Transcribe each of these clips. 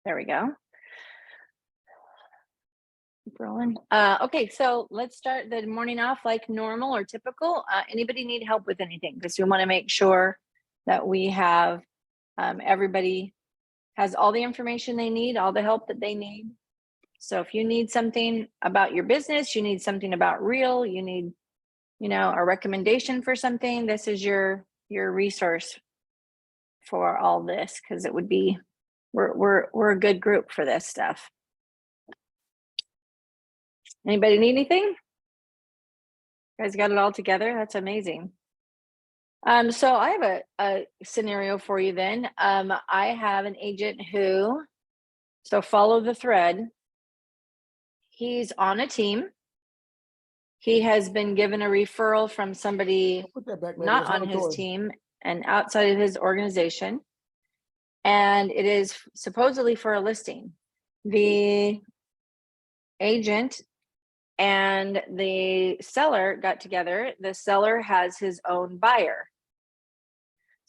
There we go. Keep rolling. Okay, so let's start the morning off like normal or typical. Anybody need help with anything? Because we want to make sure that we have everybody has all the information they need, all the help that they need. So if you need something about your business, you need something about real, you need, a recommendation for something, this is your resource for all this, because it would be, we're a good group for this stuff. Anybody need anything? You guys got it all together? That's amazing. So I have a scenario for you then. I have an agent who, so follow the thread. He's on a team. He has been given a referral from somebody not on his team and outside of his organization. And it is supposedly for a listing. The agent and the seller got together. The seller has his own buyer.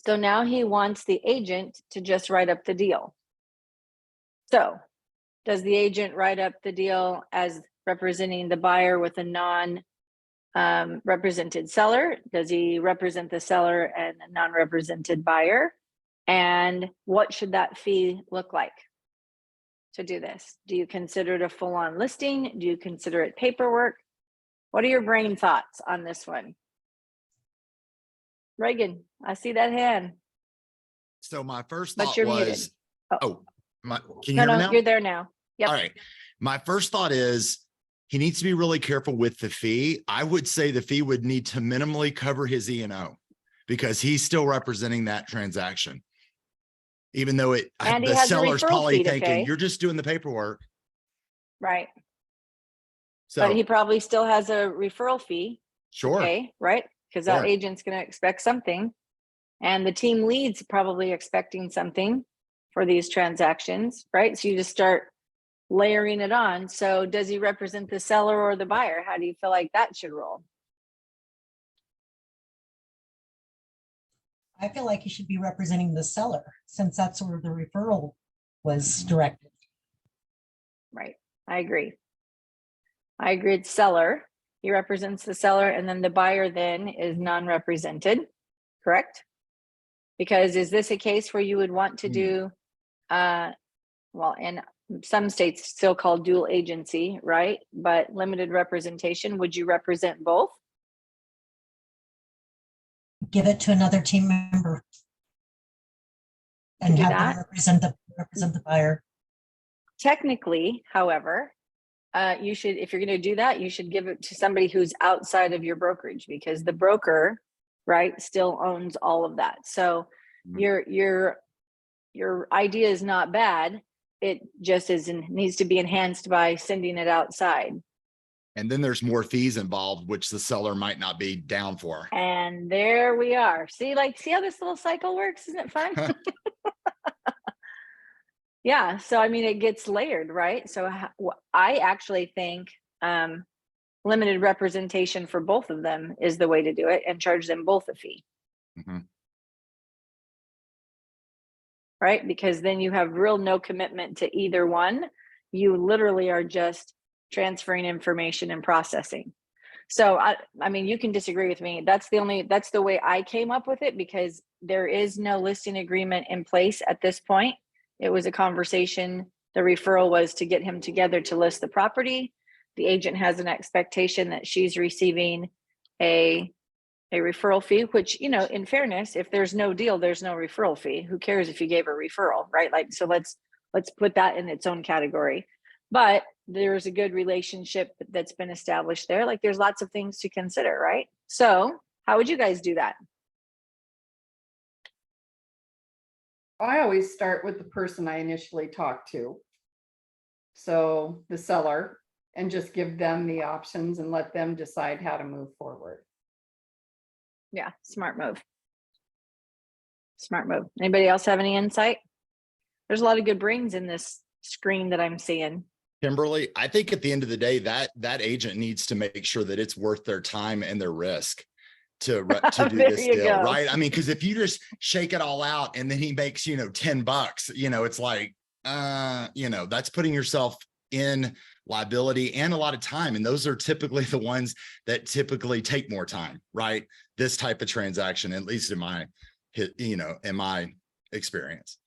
So now he wants the agent to just write up the deal. So does the agent write up the deal as representing the buyer with a non-represented seller? Does he represent the seller and a non-represented buyer? And what should that fee look like to do this? Do you consider it a full-on listing? Do you consider it paperwork? What are your brain thoughts on this one? Reagan, I see that hand. So my first thought muted. was, can you hear me now? You're there now. Yep. All right. My first thought is he needs to be really careful with the fee. I would say the fee would need to minimally cover his E&O because he's still representing that transaction. Even though the seller's probably thinking you're just doing the paperwork. Right. So, but he probably still has a referral fee. Sure. Okay, right? Because that agent's going to expect something. And the team lead's probably expecting something for these transactions, right? So you just start layering it on. So does he represent the seller or the buyer? How do you feel like that should roll? I feel like he should be representing the seller since that's where the referral was directed. Right. I agree. It's seller. He represents the seller, and then the buyer then is non-represented, correct? Because is this a case where you would want to do, well, in some states still called dual agency, right? But limited representation, would you represent both? Give it to another team member and have them represent the buyer. Technically, however, you should, if you're going to do that, you should give it to somebody who's outside of your brokerage, because the broker, right, still owns all of that. So your idea is not bad. It just needs to be enhanced by sending it outside. And then there's more fees involved, which the seller might not be down for. And there we are. See how this little cycle works? Isn't it fun? Yeah. So, I mean, it gets layered, right? So I actually think limited representation for both of them is the way to do it, and charge them both a fee. Right? Because then you have real no commitment to either one. You literally are just transferring information and processing. So I mean, you can disagree with me. That's the way I came up with it, because there is no listing agreement in place at this point. It was a conversation. The referral was to get him together to list the property. The agent has an expectation that she's receiving a referral fee, which, in fairness, if there's no deal, there's no referral fee. Who cares if you gave a referral, right? Like, so let's put that in its own category. But there's a good relationship that's been established there. Like, there's lots of things to consider, right? So how would you guys do that? I always start with the person I initially talked to. So the seller, and just give them the options and let them decide how to move forward. Yeah, smart move. Smart move. Anybody else have any insight? There's a lot of good brains in this screen that I'm seeing. Kimberly, I think at the end of the day, that agent needs to make sure that it's worth their time and their risk to do this deal, right? I mean, because if you just shake it all out and then he makes, $10, it's like, that's putting yourself in liability and a lot of time. And those are typically the ones that typically take more time, right? This type of transaction, at least in my, in my experience.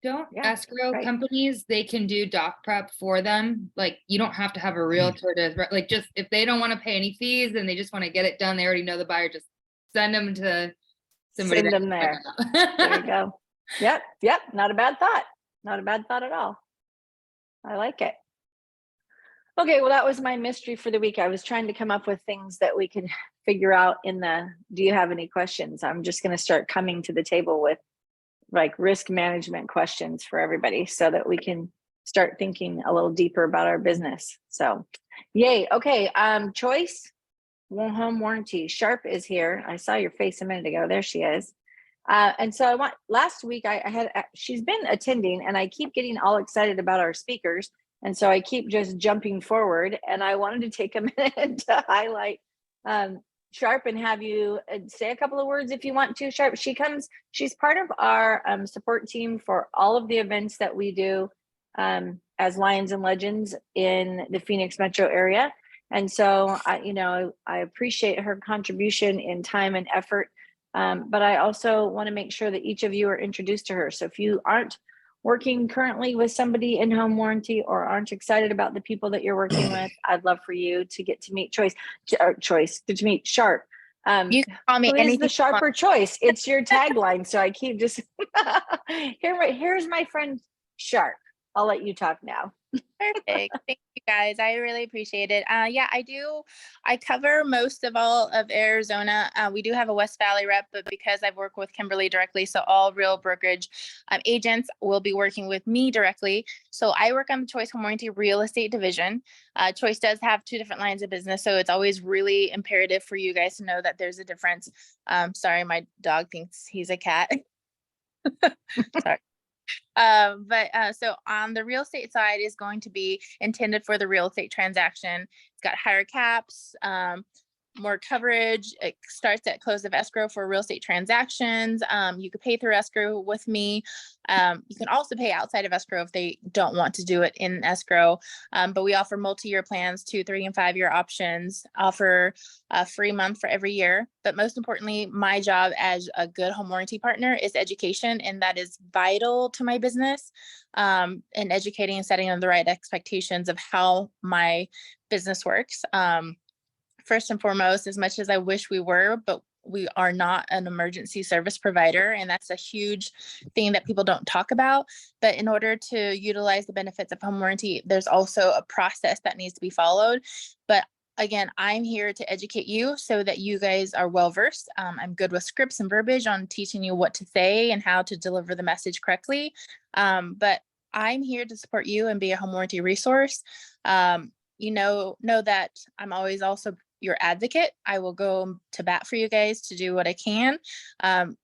Don't Yeah, escrow right. companies, they can do doc prep for them. Like, you don't have to have a realtor to, like, just if they don't want to pay any fees and they just want to get it done, they already know the buyer, just send them to somebody. Send them there. There you go. Yep. Not a bad thought. Not a bad thought at all. I like it. Okay, well, that was my mystery for the week. I was trying to come up with things that we could figure out in the, do you have any questions? I'm just going to start coming to the table with like risk management questions for everybody so that we can start thinking a little deeper about our business. So yay. Okay. Choice, home warranty. Sharp is here. I saw your face a minute ago. There she is. And so last week I had, she's been attending and I keep getting all excited about our speakers. And so I keep just jumping forward, and I wanted to take a minute to highlight Sharp and have you say a couple of words if you want to. Sharp, she's part of our support team for all of the events that we do as Lions and Legends in the Phoenix metro area. And so I appreciate her contribution in time and effort. But I also want to make sure that each of you are introduced to her. So if you aren't working currently with somebody in home warranty or aren't excited about the people that you're working with, I'd love for you to get to meet to meet Sharp. You can call me Who is anything the you sharper want. choice? It's your tagline. So I keep just here's my friend Sharp. I'll let you talk now. Perfect. Thank you guys. I really appreciate it. Yeah, I cover most of all of Arizona. We do have a West Valley rep, but because I've worked with Kimberly directly, so all real brokerage agents will be working with me directly. So I work on the Choice Home Warranty Real Estate Division. Choice does have two different lines of business, so it's always really imperative for you guys to know that there's a difference. Sorry, my dog thinks he's a cat. Sorry. So on the real estate side is going to be intended for the real estate transaction. It's got higher caps, more coverage. It starts at close of escrow for real estate transactions. You could pay through escrow with me. You can also pay outside of escrow if they don't want to do it in escrow. But we offer multi-year plans, 2, 3, and 5 year options, offer a free month for every year. But most importantly, my job as a good home warranty partner is education, and that is vital to my business. And educating and setting the right expectations of how my business works. First and foremost, as much as I wish we were, but we are not an emergency service provider. And that's a huge thing that people don't talk about. But in order to utilize the benefits of home warranty, there's also a process that needs to be followed. But again, I'm here to educate you so that you guys are well-versed. I'm good with scripts and verbiage on teaching you what to say and how to deliver the message correctly. But I'm here to support you and be a home warranty resource. Know that I'm always also your advocate. I will go to bat for you guys to do what I can.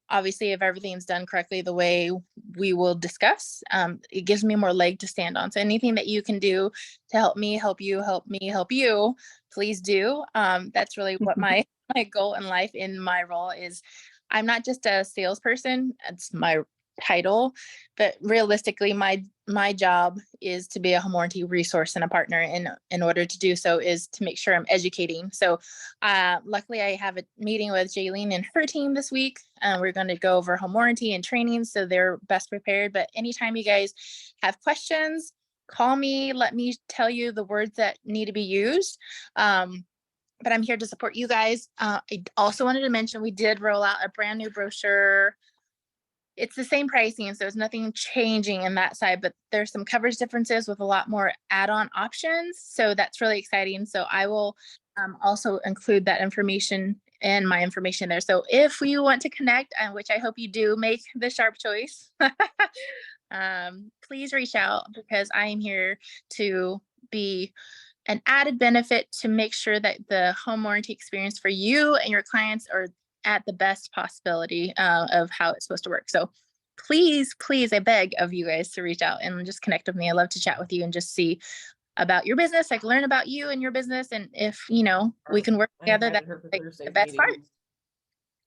Obviously, if everything's done correctly the way we will discuss, it gives me more leg to stand on. So anything that you can do to help me, help you, please do. That's really what my goal in life in my role is. I'm not just a salesperson. It's my title, but realistically, my job is to be a home warranty resource and a partner. And in order to do so is to make sure I'm educating. So luckily I have a meeting with Jaylene and her team this week. We're going to go over home warranty and training so they're best prepared. But anytime you guys have questions, call me, let me tell you the words that need to be used. But I'm here to support you guys. I also wanted to mention we did roll out a brand new brochure. It's the same pricing, so it's nothing changing in that side, but there's some coverage differences with a lot more add-on options. So that's really exciting. So I will also include that information and my information there. So if you want to connect, which I hope you do, make the sharp choice, please reach out because I am here to be an added benefit to make sure that the home warranty experience for you and your clients are at the best possibility of how it's supposed to work. So please, I beg of you guys to reach out and just connect with me. I love to chat with you and just see about your business, like learn about you and your business. And if, we can work together, that's like the best part.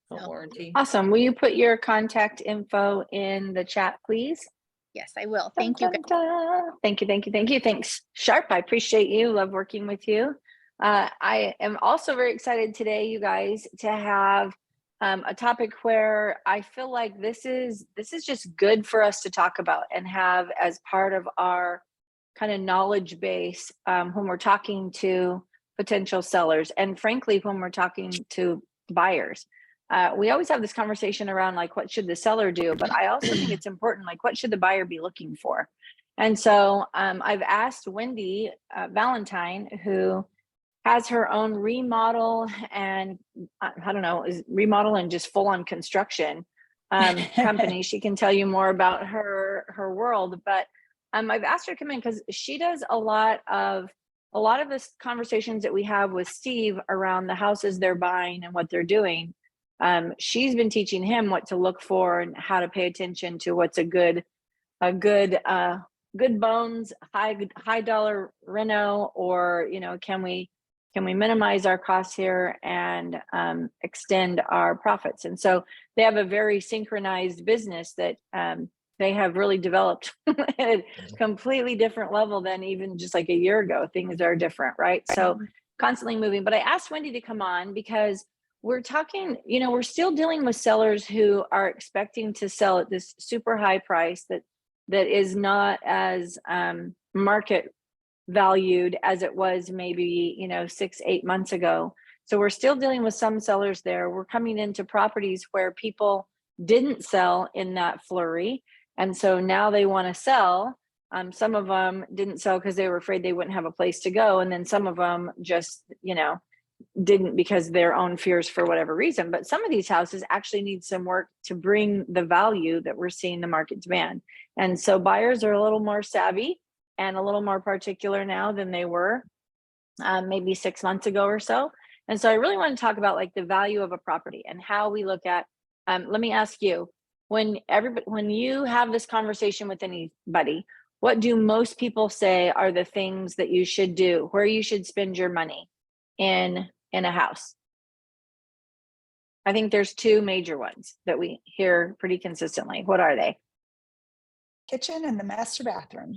Warranty. Awesome. Will you put your contact info in the chat, please? Yes, I will. Thank you. Dun, dun, dun. Thank you, thank you, thank you. Thanks, Sharp. I appreciate you. Love working with you. I am also very excited today, you guys, to have a topic where I feel like this is just good for us to talk about and have as part of our kind of knowledge base when we're talking to potential sellers, and frankly, when we're talking to buyers. We always have this conversation around like, what should the seller do? But I also think it's important, like, what should the buyer be looking for? And so I've asked Wendy Valentine, who has her own remodel and I don't know, is remodel and just full on construction company. She can tell you more about her world, but I've asked her to come in because she does a lot of the conversations that we have with Steve around the houses they're buying and what they're doing. She's been teaching him what to look for and how to pay attention to what's a good bones, high dollar reno, or, you know, can we minimize our costs here and extend our profits? And so they have a very synchronized business that they have really developed at a completely different level than even just like a year ago. Things are different, right? So constantly moving. But I asked Wendy to come on because we're talking, you know, we're still dealing with sellers who are expecting to sell at this super high price that is not as market valued as it was maybe, you know, 6-8 months ago. So we're still dealing with some sellers there. We're coming into properties where people didn't sell in that flurry, and so now they want to sell. Some of them didn't sell because they were afraid they wouldn't have a place to go, and then some of them just, you know, didn't because their own fears for whatever reason. But some of these houses actually need some work to bring the value that we're seeing the market demand. And so buyers are a little more savvy and a little more particular now than they were maybe 6 months ago or so. And so I really want to talk about like the value of a property and how we look at, let me ask you, when you have this conversation with anybody, what do most people say are the things that you should do, where you should spend your money in a house? I think there's two major ones that we hear pretty consistently. What are they? Kitchen and the master bathroom.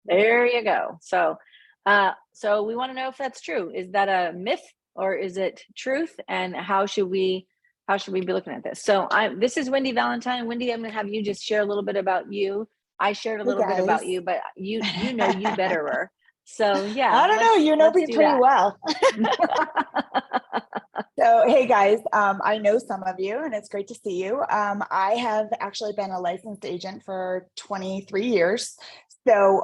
There you go. So we want to know if that's true. Is that a myth or is it truth? And how should we be looking at this? So this is Wendy Valentine. Wendy, I'm going to have you just share a little bit about you. I shared a little bit about you, but you know you betterer. So yeah, I don't know. You know me pretty well. So, hey guys, I know some of you and it's great to see you. I have actually been a licensed agent for 23 years. So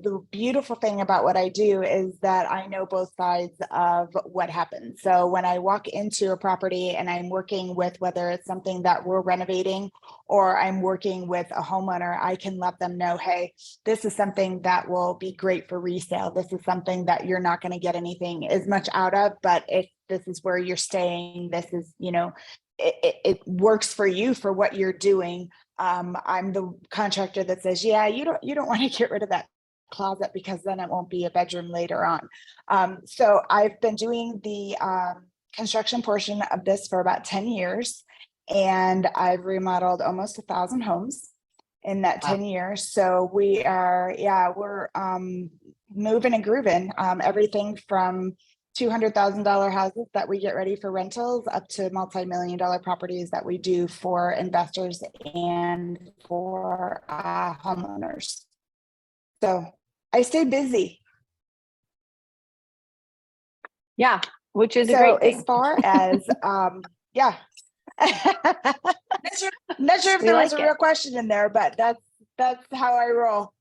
the beautiful thing about what I do is that I know both sides of what happens. So when I walk into a property and I'm working with, whether it's something that we're renovating or I'm working with a homeowner, I can let them know, hey, this is something that will be great for resale. This is something that you're not going to get anything as much out of, but if this is where you're staying, this is, you know, it works for you for what you're doing. I'm the contractor that says, yeah, you don't want to get rid of that closet because then it won't be a bedroom later on. So I've been doing the construction portion of this for about 10 years, and I've remodeled almost 1,000 homes in that 10 years. So we are, we're moving and grooving, everything from $200,000 houses that we get ready for rentals up to multi-million-dollar properties that we do for investors and for homeowners. So I stay busy. Yeah, which is a So great thing. as far as, yeah. Not sure if there was a real question in there, but that's how I roll.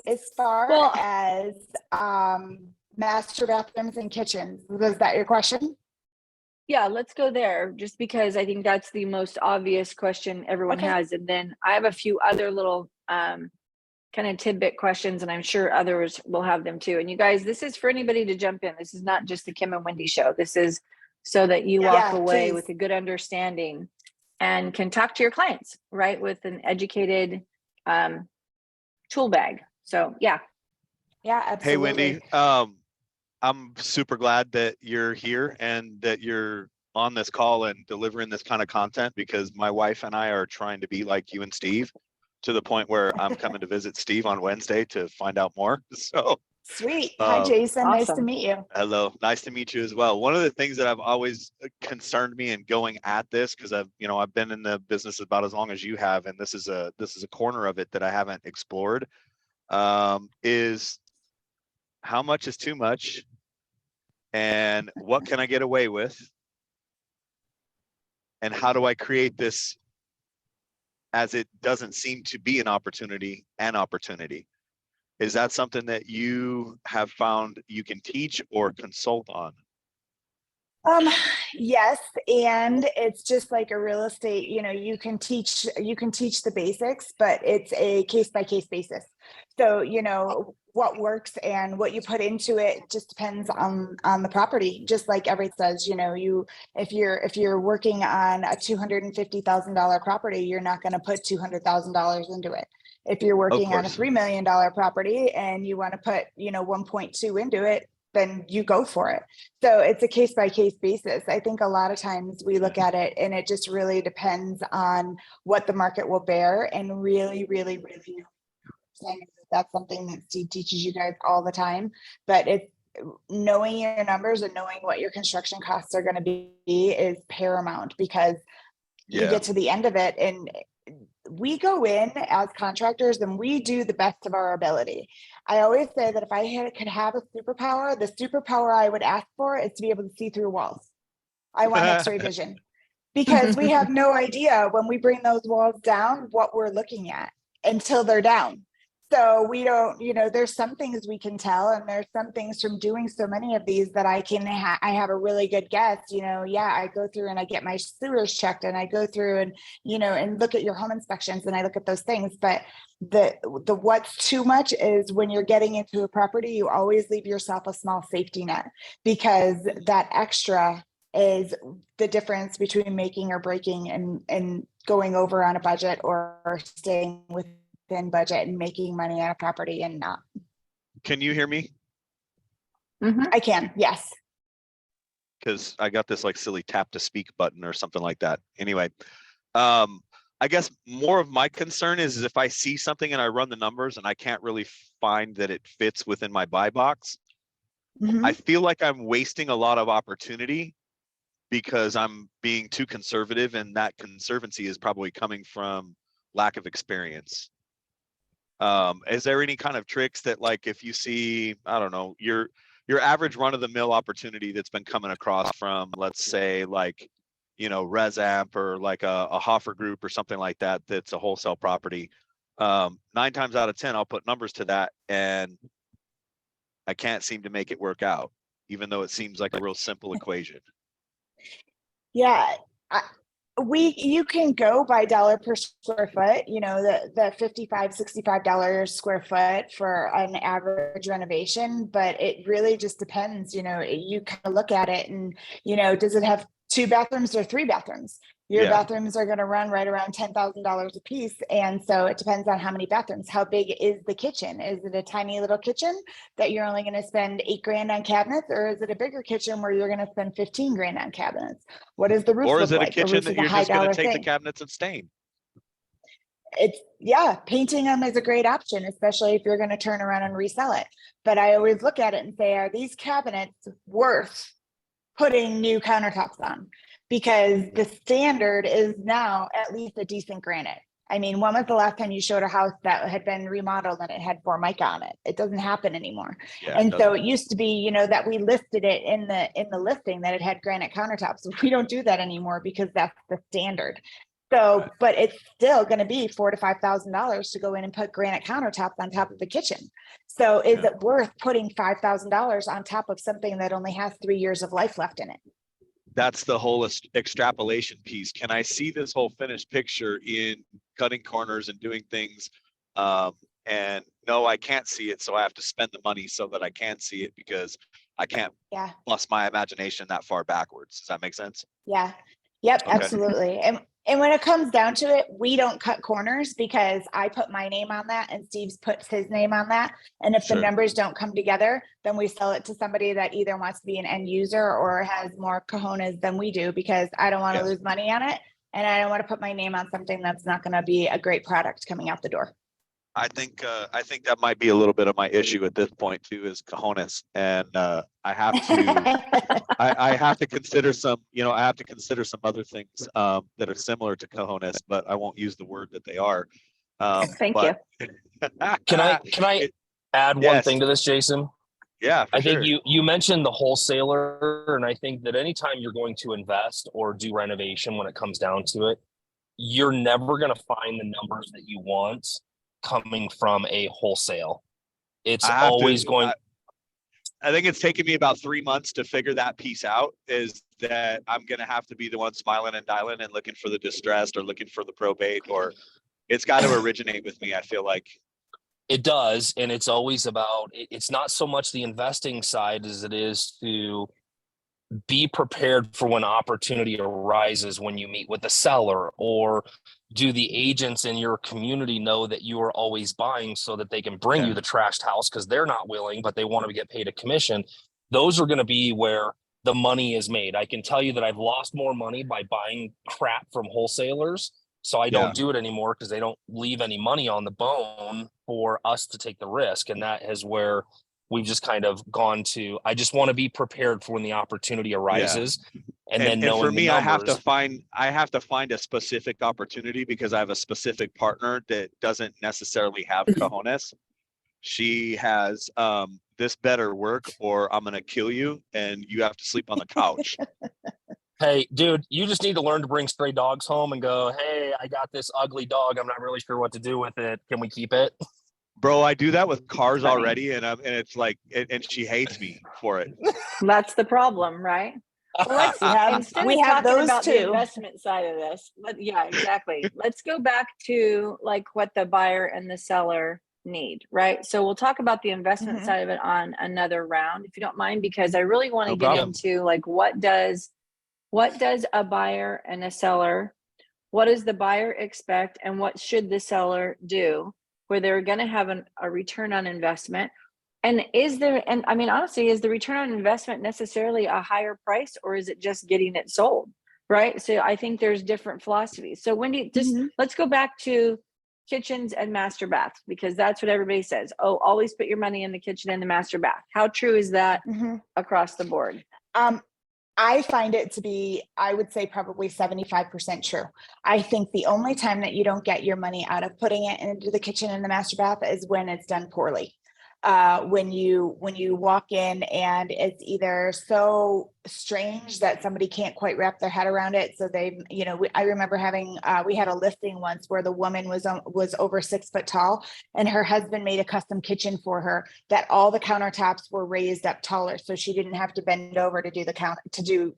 As far as master bathrooms and kitchens, was that your question? Yeah, let's go there, just because I think that's the most obvious question everyone has. And then I have a few other little kind of tidbit questions, and I'm sure others will have them too. And you guys, this is for anybody to jump in. This is not just the Kim and Wendy show. This is so that you walk away with a good understanding and can talk to your clients, right, with an educated tool bag. So yeah. Yeah, absolutely. Hey, Wendy. I'm super glad that you're here and that you're on this call and delivering this kind of content, because my wife and I are trying to be like you and Steve. to the point where I'm coming to visit Steve on Wednesday to find out more. So, Sweet. Hi, um, Jason. Nice to Awesome. meet you. hello, nice to meet you as well. One of the things that I've always concerned me in going at this, because I've been in the business about as long as you have, and this is a corner of it that I haven't explored, is how much is too much, and what can I get away with, and how do I create this as it doesn't seem to be an opportunity. Is that something that you have found you can teach or consult on? Yes, and it's just like a real estate, you can teach the basics, but it's a case by case basis. So, what works and what you put into it just depends on the property, just like everything says, if you're working on a $250,000 property, you're not going to put $200,000 into it. If you're working on a course. $3 million property and you want to put, 1.2 into it, then you go for it. So it's a case by case basis. I think a lot of times we look at it and it just really depends on what the market will bear, and really, really, really that's something that Steve teaches you guys all the time. But it's knowing your numbers and knowing what your construction costs are going to be is paramount, because you get to the end of it and we go in as contractors and we do the best of our ability. I always say that if I could have a superpower, the superpower I would ask for is to be able to see through walls. I want X-ray vision, because we have no idea when we bring those walls down what we're looking at until they're down. So we don't, there's some things we can tell, and there's some things from doing so many of these that I have a really good guess. I go through and I get my sewers checked, and I go through and, and look at your home inspections, and I look at those things. But the what's too much is when you're getting into a property, you always leave yourself a small safety net, because that extra is the difference between making or breaking and going over on a budget or staying within budget and making money on a property and not. Can you hear me? I can, yes. Because I got this like silly tap to speak button or something like that. Anyway, I guess more of my concern is if I see something and I run the numbers and I can't really find that it fits within my buy box, I feel like I'm wasting a lot of opportunity because I'm being too conservative, and that conservancy is probably coming from lack of experience. Is there any kind of tricks that, like, if you see, I don't know, your average run of the mill opportunity that's been coming across from, let's say, like, Resamp or like a Hoffer Group or something like that, that's a wholesale property, 9 times out of 10, I'll put numbers to that and I can't seem to make it work out, even though it seems like a real simple equation. Yeah, you can go by dollar per square foot, the $55, $65 square foot for an average renovation, but it really just depends. You kind of look at it and, does it have 2 bathrooms or 3 bathrooms? Your bathrooms are going to run right around $10,000 a piece. And so it depends on how many bathrooms. How big is the kitchen? Is it a tiny little kitchen that you're only going to spend $8,000 on cabinets? Or is it a bigger kitchen where you're going to spend $15,000 on cabinets? What does the roof Or look is it a like? kitchen that you're just going to take the cabinets and stain? Painting them is a great option, especially if you're going to turn around and resell it. But I always look at it and say, are these cabinets worth putting new countertops on? Because the standard is now at least a decent granite. I mean, when was the last time you showed a house that had been remodeled and it had Formica on it? It doesn't happen anymore. And so it used to be, that we listed it in the listing that it had granite countertops. We don't do that anymore because that's the standard. So, but it's still going to be $4,000 to $5,000 to go in and put granite countertops on top of the kitchen. So is it worth putting $5,000 on top of something that only has 3 years of life left in it? That's the whole extrapolation piece. Can I see this whole finished picture in cutting corners and doing things? And no, I can't see it. So I have to spend the money so that I can see it, because I can't plus my imagination that far backwards. Does that make sense? Yeah. Yep, Okay. Absolutely. And when it comes down to it, we don't cut corners, because I put my name on that and Steve's puts his name on that. And if the numbers don't come together, then we sell it to somebody that either wants to be an end user or has more cojones than we do, because I don't want to lose money on it. And I don't want to put my name on something that's not going to be a great product coming out the door. I think that might be a little bit of my issue at this point too, is cojones. And I have to I have to consider some, I have to consider some other things that are similar to cojones, but I won't use the word that they are. Thank but Can I add one Yes. thing to this, Jason? Yeah, for I think sure. you mentioned the wholesaler, and I think that anytime you're going to invest or do renovation, when it comes down to it, you're never going to find the numbers that you want coming from a wholesale. It's I have always to, going. I think it's taken me about 3 months to figure that piece out, is that I'm going to have to be the one smiling and dialing and looking for the distressed or looking for the probate, or it's got to originate with me, I feel like. It does, and it's always about, it's not so much the investing side as it is to be prepared for when opportunity arises when you meet with the seller, or do the agents in your community know that you are always buying so that they can bring you the trashed house because they're not willing, but they want to get paid a commission. Those are going to be where the money is made. I can tell you that I've lost more money by buying crap from wholesalers. So I don't do it anymore because they don't leave any money on the bone for us to take the risk. And that is where we've just kind of gone to, I just want to be prepared for when the opportunity arises. And then knowing for me, the I have numbers. to find a specific opportunity, because I have a specific partner that doesn't necessarily have cojones. She has this better work or I'm gonna kill you and you have to sleep on the couch. Hey, dude, you just need to learn to bring stray dogs home and go, hey, I got this ugly dog. I'm not really sure what to do with it. Can we keep it? Bro, I do that with cars Funny. already, and it's like, and she hates me for it. That's the problem, right? Well, let's instead we of have talking those about the too. investment side of this, yeah, exactly. Let's go back to like what the buyer and the seller need, right? So we'll talk about the investment side of it on another round, if you don't mind, because I really want to get into like what does a buyer and a seller, what does the buyer expect, and what should the seller do where they're going to have a return on investment? And I mean, honestly, is the return on investment necessarily a higher price, or is it just getting it sold? Right. So I think there's different philosophies. So Wendy, just let's go back to kitchens and master baths, because that's what everybody says. Oh, always put your money in the kitchen and the master bath. How true is that across the board? I find it to be, I would say probably 75% true. I think the only time that you don't get your money out of putting it into the kitchen and the master bath is when it's done poorly. When you walk in and it's either so strange that somebody can't quite wrap their head around it. So I remember having, we had a listing once where the woman was over 6 foot tall, and her husband made a custom kitchen for her that all the countertops were raised up taller. So she didn't have to bend over to do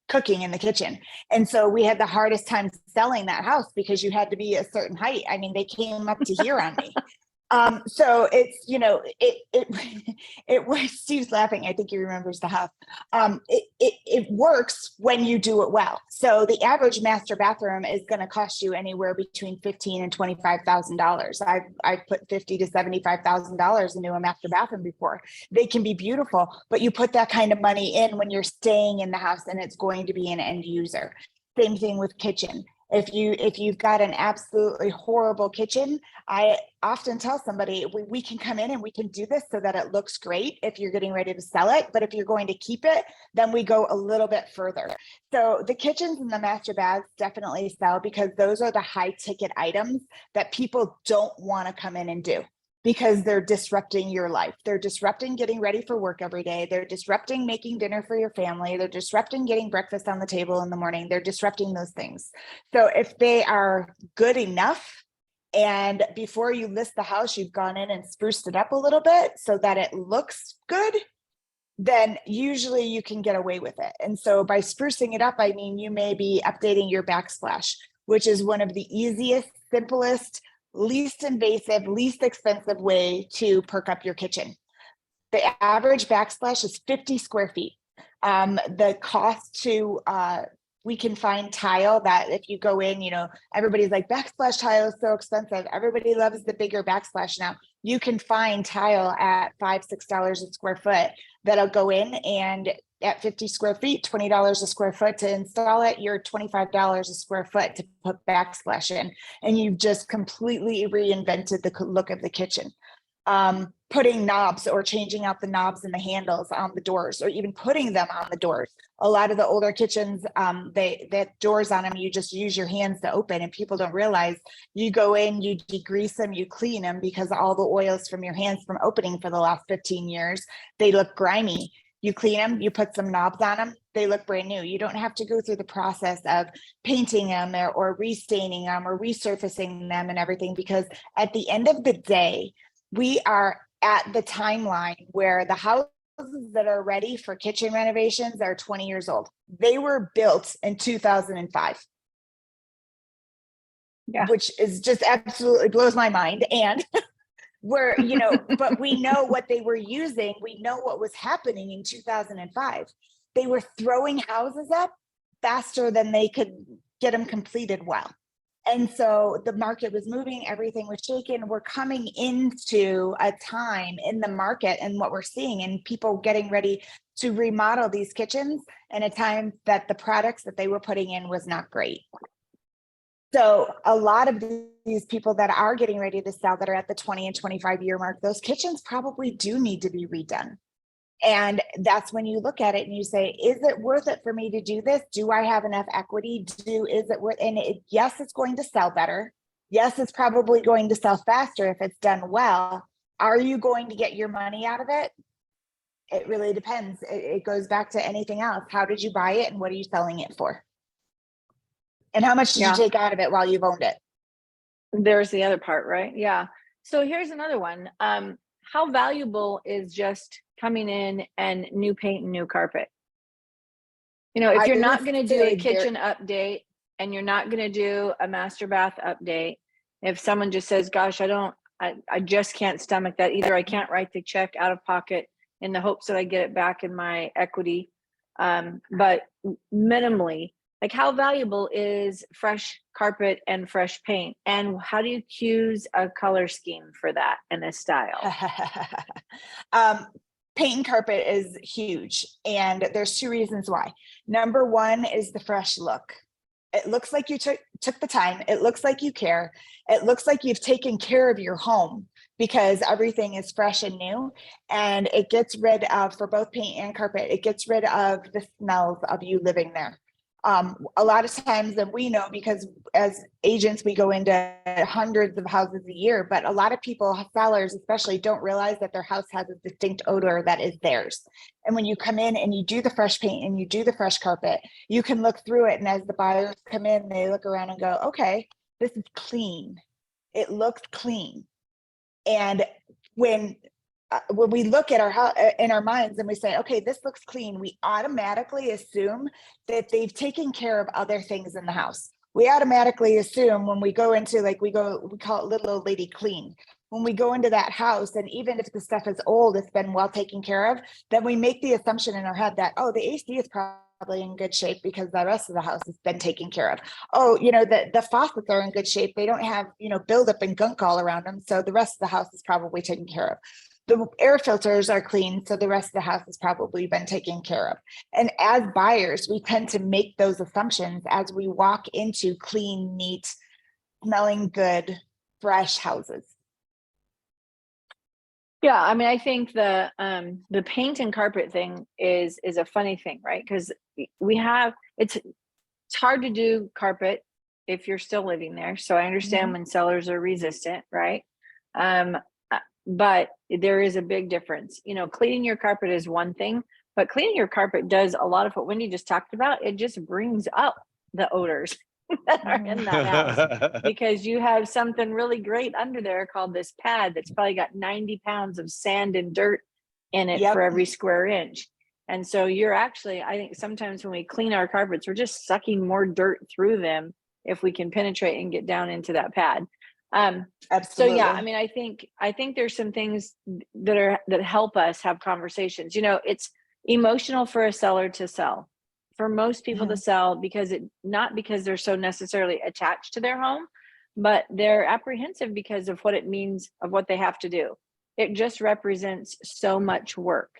cooking in the kitchen. And so we had the hardest time selling that house because you had to be a certain height. I mean, they came up to here on me. So it's, it was, Steve's laughing. I think he remembers the house. It works when you do it well. So the average master bathroom is going to cost you anywhere between $15,000 and $25,000. I've put $50,000 to $75,000 into a master bathroom before. They can be beautiful, but you put that kind of money in when you're staying in the house and it's going to be an end user. Same thing with kitchen. If you've got an absolutely horrible kitchen, I often tell somebody we can come in and we can do this so that it looks great if you're getting ready to sell it. But if you're going to keep it, then we go a little bit further. So the kitchens and the master baths definitely sell because those are the high ticket items that people don't want to come in and do, because they're disrupting your life. They're disrupting getting ready for work every day. They're disrupting making dinner for your family. They're disrupting getting breakfast on the table in the morning. They're disrupting those things. So if they are good enough, and before you list the house, you've gone in and spruced it up a little bit so that it looks good, then usually you can get away with it. And so by sprucing it up, I mean, you may be updating your backsplash, which is one of the easiest, simplest, least invasive, least expensive way to perk up your kitchen. The average backsplash is 50 square feet. The cost to We can find tile that if you go in, everybody's like, backsplash tile is so expensive. Everybody loves the bigger backsplash now. You can find tile at $5, $6 a square foot that'll go in, and at 50 square feet, $20 a square foot to install it, you're $25 a square foot to put backsplash in. And you've just completely reinvented the look of the kitchen. Putting knobs or changing out the knobs and the handles on the doors, or even putting them on the doors. A lot of the older kitchens, that doors on them, you just use your hands to open, and people don't realize you go in, you degrease them, you clean them, because all the oils from your hands from opening for the last 15 years, they look grimy. You clean them, you put some knobs on them, they look brand new. You don't have to go through the process of painting them or restaining them or resurfacing them and everything, because at the end of the day, we are at the timeline where the houses that are ready for kitchen renovations are 20 years old. They were built in 2005. Yeah. Which is just absolutely blows my mind. And but we know what they were using. We know what was happening in 2005. They were throwing houses up faster than they could get them completed well. And so the market was moving, everything was shaking. We're coming into a time in the market and what we're seeing, and people getting ready to remodel these kitchens in a time that the products that they were putting in was not great. So a lot of these people that are getting ready to sell, that are at the 20 and 25 year mark, those kitchens probably do need to be redone. And that's when you look at it and you say, is it worth it for me to do this? Do I have enough equity? Is it worth? And yes, it's going to sell better. Yes, it's probably going to sell faster if it's done well. Are you going to get your money out of it? It really depends. It goes back to anything else. How did you buy it and what are you selling it for? And how much did you take out of it while you've owned it? There's the other part, right? Yeah. So here's another one. How valuable is just coming in and new paint and new carpet? If you're not going to do a kitchen update and you're not going to do a master bath update, if someone just says, gosh, I just can't stomach that. Either I can't write the check out of pocket in the hopes that I get it back in my equity. But minimally, like, how valuable is fresh carpet and fresh paint? And how do you choose a color scheme for that and a style? Paint and carpet is huge. And there's two reasons why. Number one is the fresh look. It looks like you took the time. It looks like you care. It looks like you've taken care of your home, because everything is fresh and new, and it gets rid of, for both paint and carpet, it gets rid of the smells of you living there. A lot of times, and we know because as agents, we go into hundreds of houses a year, but a lot of people, sellers especially, don't realize that their house has a distinct odor that is theirs. And when you come in and you do the fresh paint and you do the fresh carpet, you can look through it. And as the buyers come in, they look around and go, okay, this is clean. It looks clean. And when we look at our house in our minds and we say, okay, this looks clean, we automatically assume that they've taken care of other things in the house. We automatically assume when we go into, we call it little old lady clean. When we go into that house, and even if the stuff is old, it's been well taken care of, then we make the assumption in our head that, oh, the AC is probably in good shape because the rest of the house has been taken care of. Oh, the faucets are in good shape. They don't have, buildup and gunk all around them. So the rest of the house is probably taken care of. The air filters are clean, so the rest of the house has probably been taken care of. And as buyers, we tend to make those assumptions as we walk into clean, neat, smelling good, fresh houses. Yeah, I mean, I think the paint and carpet thing is a funny thing, right? Because it's hard to do carpet if you're still living there. So I understand when sellers are resistant, right? But there is a big difference. Cleaning your carpet is one thing, but cleaning your carpet does a lot of what Wendy just talked about. It just brings up the odors that are in that house, because you have something really great under there called this pad that's probably got 90 pounds of sand and dirt in it for every square inch. And so I think sometimes when we clean our carpets, we're just sucking more dirt through them if we can penetrate and get down into that pad. Absolutely. So yeah, I mean, I think there's some things that help us have conversations. It's emotional for a seller to sell. for most people to sell because not because they're so necessarily attached to their home, but they're apprehensive because of what it means of what they have to do. It just represents so much work.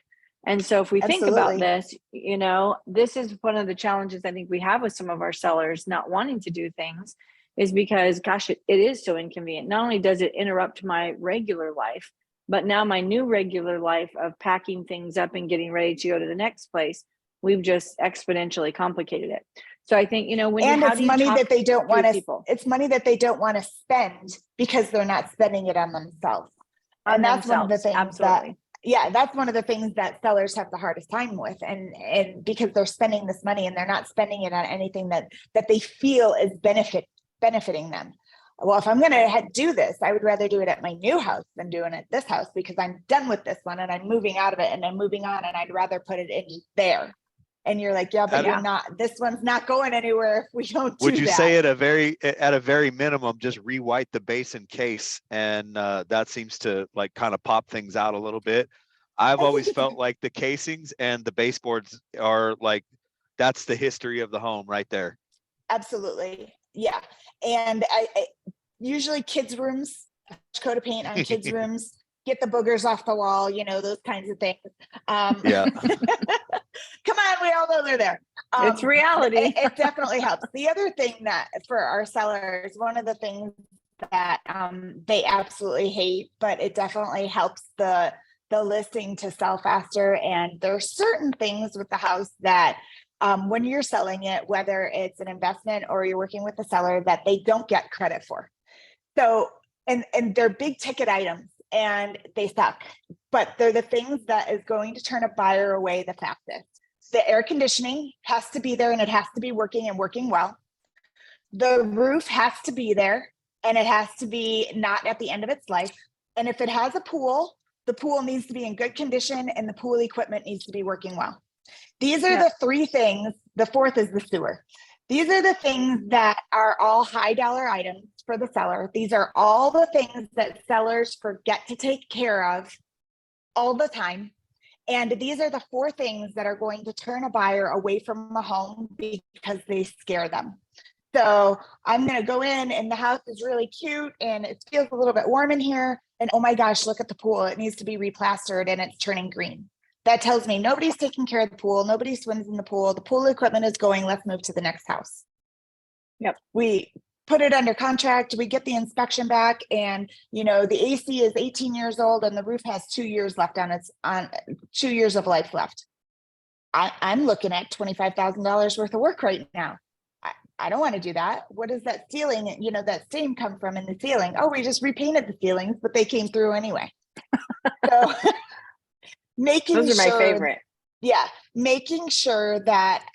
And so if we think about Absolutely. this, this is one of the challenges I think we have with some of our sellers not wanting to do things, is because, gosh, it is so inconvenient. Not only does it interrupt my regular life, but now my new regular life of packing things up and getting ready to go to the next place, we've just exponentially complicated it. So I think, Wendy, And how it's do you money talk that they don't want through to, people it's money that they don't want to spend because they're not spending it on themselves. on And that's one of the themselves? things that, Absolutely. yeah, that's one of the things that sellers have the hardest time with. And because they're spending this money and they're not spending it on anything that they feel is benefiting them. Well, if I'm going to do this, I would rather do it at my new house than doing it at this house, because I'm done with this one and I'm moving out of it and I'm moving on, and I'd rather put it in there. And you're like, yeah, but you're not, this one's not going anywhere if we don't do that. Would you say at a very minimum, just re-white the base and case, and that seems to like kind of pop things out a little bit? I've always felt like the casings and the baseboards are like, that's the history of the home right there. Absolutely. Yeah. And I usually kids' rooms, coat of paint on kids' rooms, get the boogers off the wall, those kinds of things. Yeah. Come on, we all know they're there. It's reality. It definitely helps. The other thing that for our sellers, one of the things that they absolutely hate, but it definitely helps the listing to sell faster. And there are certain things with the house that when you're selling it, whether it's an investment or you're working with the seller, that they don't get credit for. So, and they're big ticket items and they suck, but they're the things that is going to turn a buyer away the fastest. The air conditioning has to be there and it has to be working and working well. The roof has to be there and it has to be not at the end of its life. And if it has a pool, the pool needs to be in good condition and the pool equipment needs to be working well. These are the three things. The fourth is the sewer. These are the things that are all high dollar items for the seller. These are all the things that sellers forget to take care of all the time. And these are the four things that are going to turn a buyer away from a home because they scare them. So I'm going to go in and the house is really cute and it feels a little bit warm in here. And oh my gosh, look at the pool. It needs to be replastered and it's turning green. That tells me nobody's taking care of the pool. Nobody swims in the pool. The pool equipment is going. Let's move to the next house. Yep. We put it under contract. We get the inspection back and, the AC is 18 years old and the roof has 2 years left on 2 years of life left. I'm looking at $25,000 worth of work right now. I don't want to do that. What is that ceiling? That stain come from in the ceiling? Oh, we just repainted the ceilings, but they came through anyway. So Those are my favorite. Yeah. Making sure that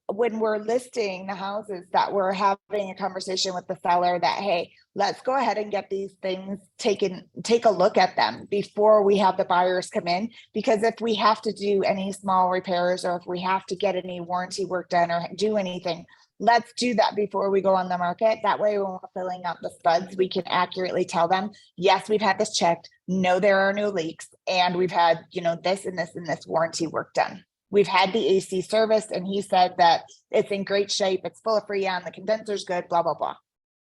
when we're listing the houses that we're having a conversation with the seller that, hey, let's go ahead and get these things take a look at them before we have the buyers come in. Because if we have to do any small repairs or if we have to get any warranty work done or do anything, let's do that before we go on the market. That way, when we're filling out the spuds, we can accurately tell them, yes, we've had this checked. No, there are no leaks. And we've had, this and this and this warranty work done. We've had the AC serviced and he said that it's in great shape. It's full of freon. The condenser's good, blah, blah, blah.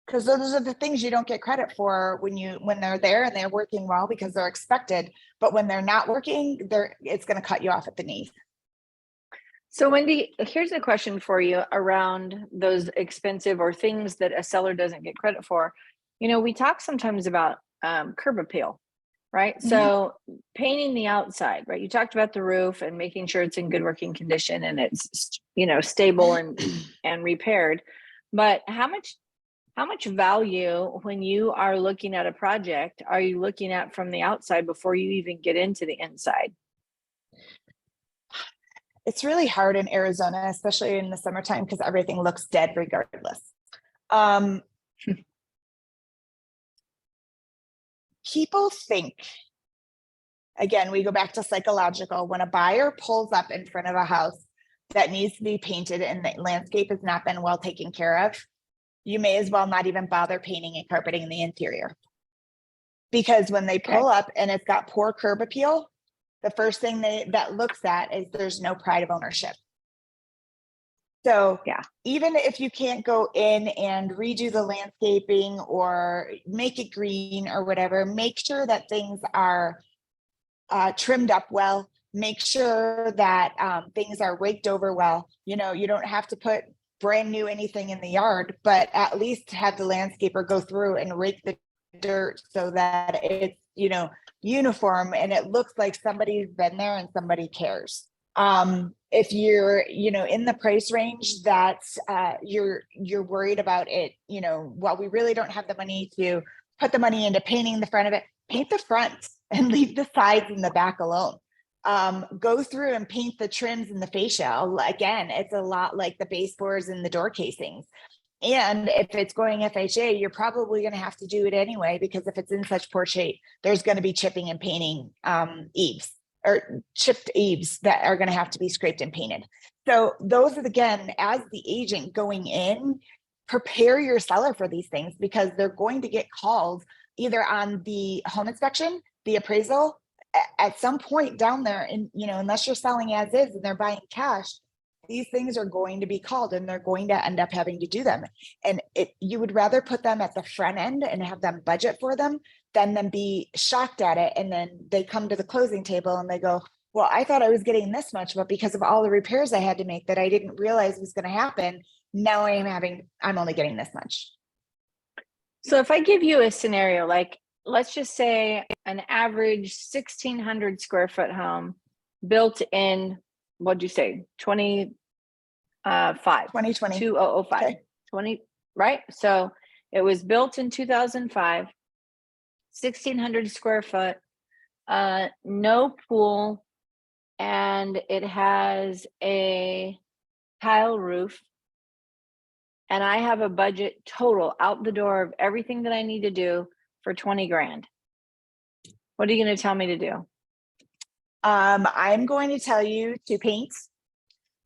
Because those are the things you don't get credit for when they're there and they're working well because they're expected. But when they're not working, it's going to cut you off at the knees. So Wendy, here's a question for you around those expensive or things that a seller doesn't get credit for. We talk sometimes about curb appeal, right? Mm-hmm. So painting the outside, right? You talked about the roof and making sure it's in good working condition and it's, stable and repaired. But how much value when you are looking at a project are you looking at from the outside before you even get into the inside? It's really hard in Arizona, especially in the summertime, because everything looks dead regardless. People think, again, we go back to psychological, when a buyer pulls up in front of a house that needs to be painted and the landscape has not been well taken care of, you may as well not even bother painting and carpeting the interior. Because when they pull up and it's got poor curb appeal, the first thing that looks at is there's no pride of ownership. So Yeah. even if you can't go in and redo the landscaping or make it green or whatever, make sure that things are trimmed up well. Make sure that things are raked over well. You know, you don't have to put brand new anything in the yard, but at least have the landscaper go through and rake the dirt so that it's, you know, uniform and it looks like somebody's been there and somebody cares. If you're, you know, in the price range that you're worried about it, you know, well, we really don't have the money to put the money into painting the front of it, paint the front and leave the sides and the back alone. Go through and paint the trims and the fascia. Again, it's a lot like the baseboards and the door casings. And if it's going FHA, you're probably going to have to do it anyway, because if it's in such poor shape, there's going to be chipping and painting eaves or chipped eaves that are going to have to be scraped and painted. So those are, again, as the agent going in, prepare your seller for these things, because they're going to get called either on the home inspection, the appraisal, at some point down there. And, you know, unless you're selling as is and they're buying cash, these things are going to be called and they're going to end up having to do them. And you would rather put them at the front end and have them budget for them than them be shocked at it. And then they come to the closing table and they go, well, I thought I was getting this much, but because of all the repairs I had to make that I didn't realize was going to happen, now I'm only getting this much. So if I give you a scenario, like, let's just say an average 1,600 square foot home built in, what'd you say, 2005, 2020. 2005, Okay. 20, right? So it was built in 2005, 1,600 square foot, no pool, and it has a tile roof. And I have a budget total out the door of everything that I need to do for 20 grand. What are you going to tell me to do? I'm going to tell you to paint,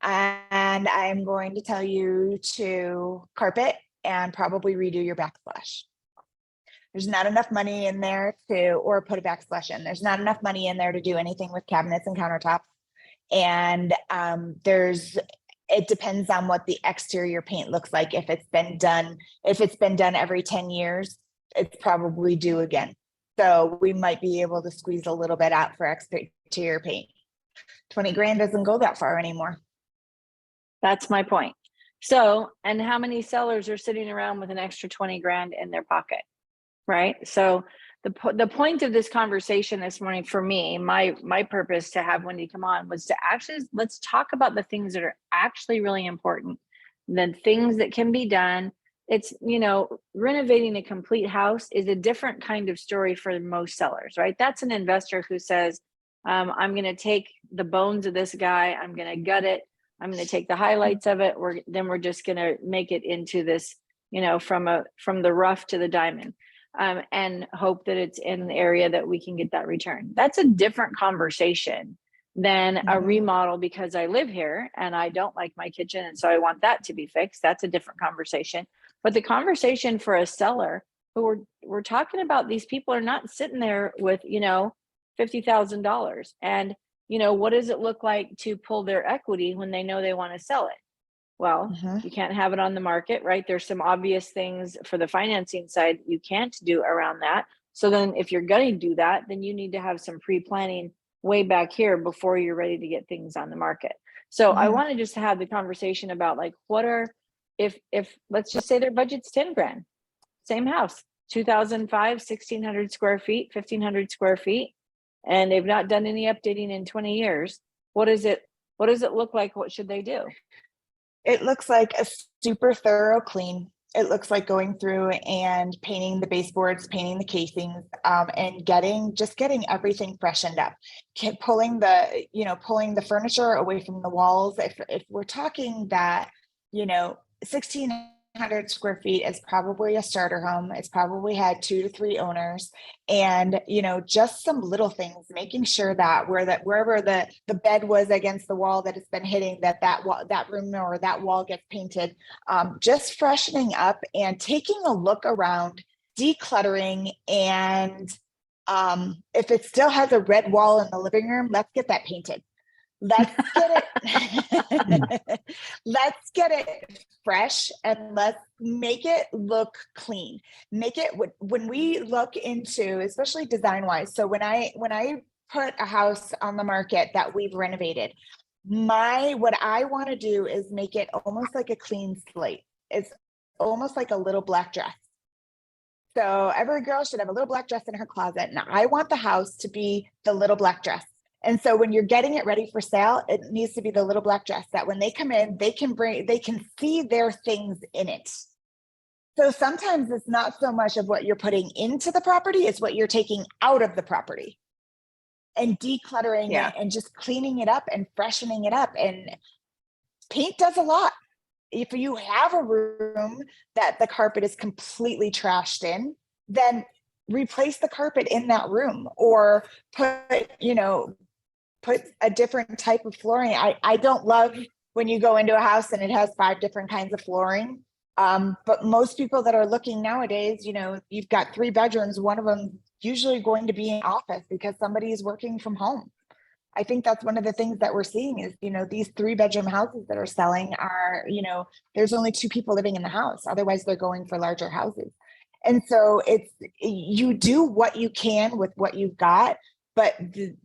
and I'm going to tell you to carpet and probably redo your backsplash. There's not enough money in there or put a backsplash in. There's not enough money in there to do anything with cabinets and countertops. And it depends on what the exterior paint looks like. If it's been done every 10 years, it's probably due again. So we might be able to squeeze a little bit out for exterior paint. 20 grand doesn't go that far anymore. That's my point. So, and how many sellers are sitting around with an extra 20 grand in their pocket, right? So the point of this conversation this morning for me, my purpose to have Wendy come on was to actually, let's talk about the things that are actually really important, the things that can be done. It's, you know, renovating a complete house is a different kind of story for most sellers, right? That's an investor who says, I'm going to take the bones of this guy, I'm going to gut it, I'm going to take the highlights of it, we're just going to make it into this, you know, from the rough to the diamond. And hope that it's in an area that we can get that return. That's a different conversation than a remodel because I live here and I don't like my kitchen and so I want that to be fixed. That's a different conversation. But the conversation for a seller who we're talking about, these people are not sitting there with, you know, $50,000. And, you know, what does it look like to pull their equity when they know they want to sell it? Well, you can't have it on the market, right? There's some obvious things for the financing side you can't do around that. So then if you're going to do that, then you need to have some pre-planning way back here before you're ready to get things on the market. So I want to just have the conversation about like, what are, if let's just say their budget's 10 grand, same house, 2005, 1,600 square feet, 1,500 square feet, and they've not done any updating in 20 years. What does it look like? What should they do? It looks like a super thorough clean. It looks like going through and painting the baseboards, painting the casings, and getting everything freshened up. Pulling the furniture away from the walls. If we're talking that, you know, 1,600 square feet is probably a starter home. It's probably had 2 to 3 owners, and, you know, just some little things, making sure that wherever the bed was against the wall that it's been hitting, that room or that wall gets painted, just freshening up and taking a look around, decluttering. And if it still has a red wall in the living room, let's get that painted. let's get it, let's get it fresh and let's make it look clean. Make it, when we look into, especially design wise. So when I put a house on the market that we've renovated, what I want to do is make it almost like a clean slate. It's almost like a little black dress. So every girl should have a little black dress in her closet. And I want the house to be the little black dress. And so when you're getting it ready for sale, it needs to be the little black dress that when they come in, they can see their things in it. So sometimes it's not so much of what you're putting into the property, it's what you're taking out of the property and decluttering it and just cleaning it up and freshening it up. And paint does a lot. If you have a room that the carpet is completely trashed in, then replace the carpet in that room or put a different type of flooring. I don't love when you go into a house and it has 5 different kinds of flooring. But most people that are looking nowadays, you've got 3 bedrooms, one of them usually going to be an office because somebody is working from home. I think that's one of the things that we're seeing is, these 3-bedroom houses that are selling are, there's only 2 people living in the house. Otherwise they're going for larger houses. And so you do what you can with what you've got, but the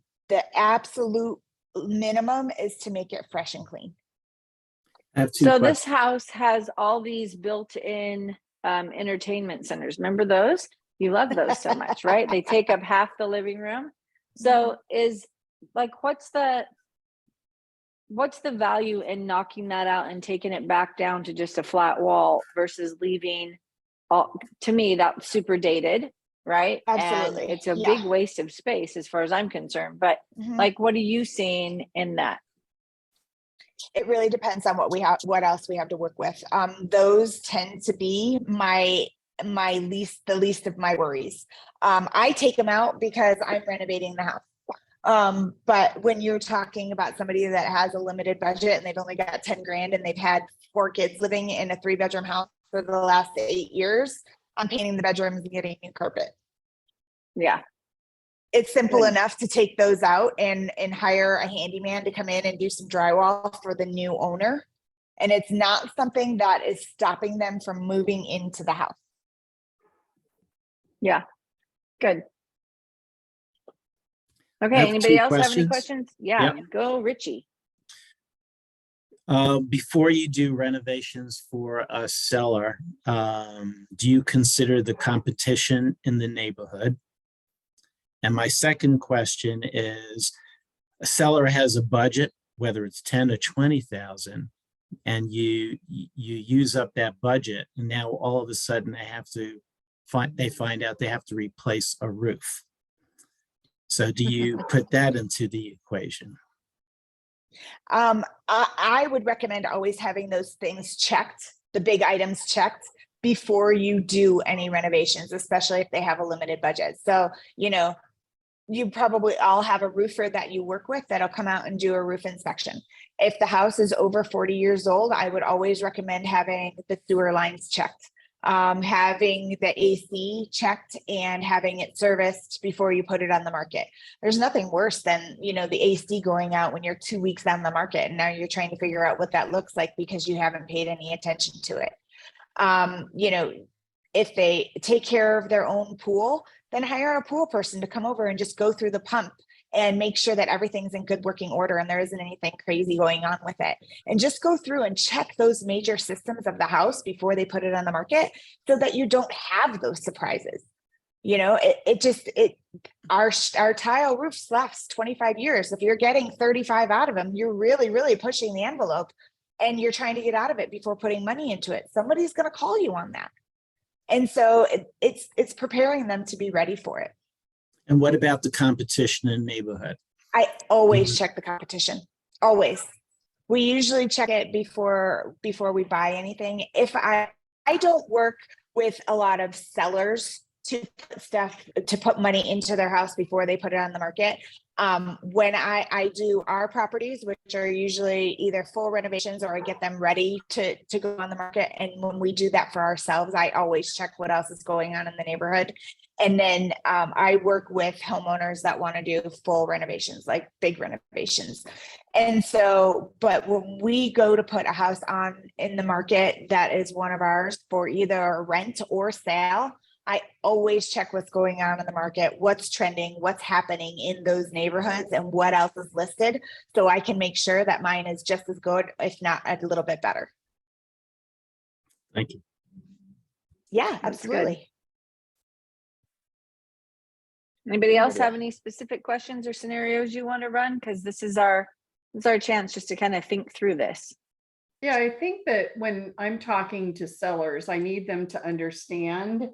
absolute minimum is to make it fresh and clean. I have 2 So questions. this house has all these built-in entertainment centers. Remember those? You love those so much, right? They take up half the living room. So is like, what's the value in knocking that out and taking it back down to just a flat wall versus leaving to me, that's super dated, right? Absolutely. And it's a big waste of space as far as I'm concerned. But like, what are you seeing in that? It really depends on what else we have to work with. Those tend to be the least of my worries. I take them out because I'm renovating the house. But when you're talking about somebody that has a limited budget and they've only got 10 grand and they've had 4 kids living in a 3-bedroom house for the last 8 years, I'm painting the bedrooms and getting new carpet. Yeah. It's simple enough to take those out and hire a handyman to come in and do some drywall for the new owner. And it's not something that is stopping them from moving into the house. Yeah. Good. Okay. I have Anybody 2 else have any questions. questions? Yeah. Go, Richie. Before you do renovations for a seller, do you consider the competition in the neighborhood? And my second question is, a seller has a budget, whether it's 10 or 20,000, and you use up that budget, and now all of a sudden they find out they have to replace a roof. So do you put that into the equation? I would recommend always having those things checked, the big items checked before you do any renovations, especially if they have a limited budget. So, you probably all have a roofer that you work with that'll come out and do a roof inspection. If the house is over 40 years old, I would always recommend having the sewer lines checked, having the AC checked and having it serviced before you put it on the market. There's nothing worse than, the AC going out when you're 2 weeks on the market and now you're trying to figure out what that looks like because you haven't paid any attention to it. If they take care of their own pool, then hire a pool person to come over and just go through the pump and make sure that everything's in good working order and there isn't anything crazy going on with it. And just go through and check those major systems of the house before they put it on the market so that you don't have those surprises. Our tile roofs last 25 years. If you're getting 35 out of them, you're really, really pushing the envelope and you're trying to get out of it before putting money into it. Somebody's going to call you on that. And so it's preparing them to be ready for it. And what about the competition in the neighborhood? I always check the competition. Always. We usually check it before we buy anything. If I don't work with a lot of sellers to put stuff, to put money into their house before they put it on the market. When I do our properties, which are usually either full renovations or I get them ready to go on the market. And when we do that for ourselves, I always check what else is going on in the neighborhood. And then I work with homeowners that want to do full renovations, like big renovations. And so, but when we go to put a house on in the market that is one of ours for either rent or sale, I always check what's going on in the market, what's trending, what's happening in those neighborhoods, and what else is listed. So I can make sure that mine is just as good, if not a little bit better. Thank you. Yeah, That's good. absolutely. Anybody else have any specific questions or scenarios you want to run? Because this is our chance just to kind of think through this. Yeah, I think that when I'm talking to sellers, I need them to understand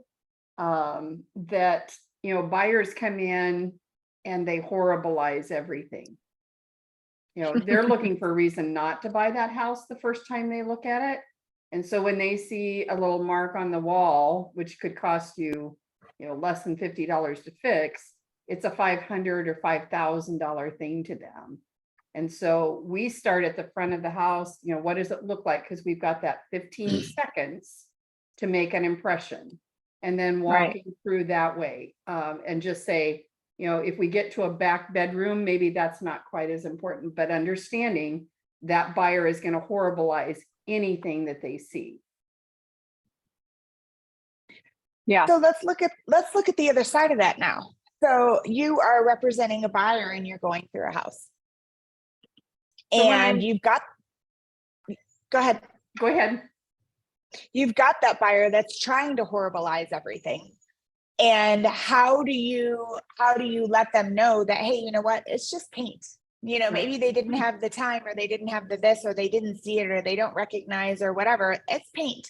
that, you know, buyers come in and they horribilize everything. You know, they're looking for a reason not to buy that house the first time they look at it. And so when they see a little mark on the wall, which could cost you, you know, less than $50 to fix, it's a $500 or $5,000 thing to them. And so we start at the front of the house, you know, what does it look like? Because we've got that 15 seconds to make an impression. And then walking through that way, and just say, you know, if we get to a back bedroom, maybe that's not quite as important, but understanding that buyer is going to horribilize anything that they see. Yeah. So let's look at the other side of that now. So you are representing a buyer and you're going through a house. So And you've got, go ahead. Go ahead. You've got that buyer that's trying to horribilize everything. And how do you let them know that, hey, you know what, it's just paint. You know, maybe they didn't have the time, or they didn't have the this, or they didn't see it, or they don't recognize, or whatever. It's paint.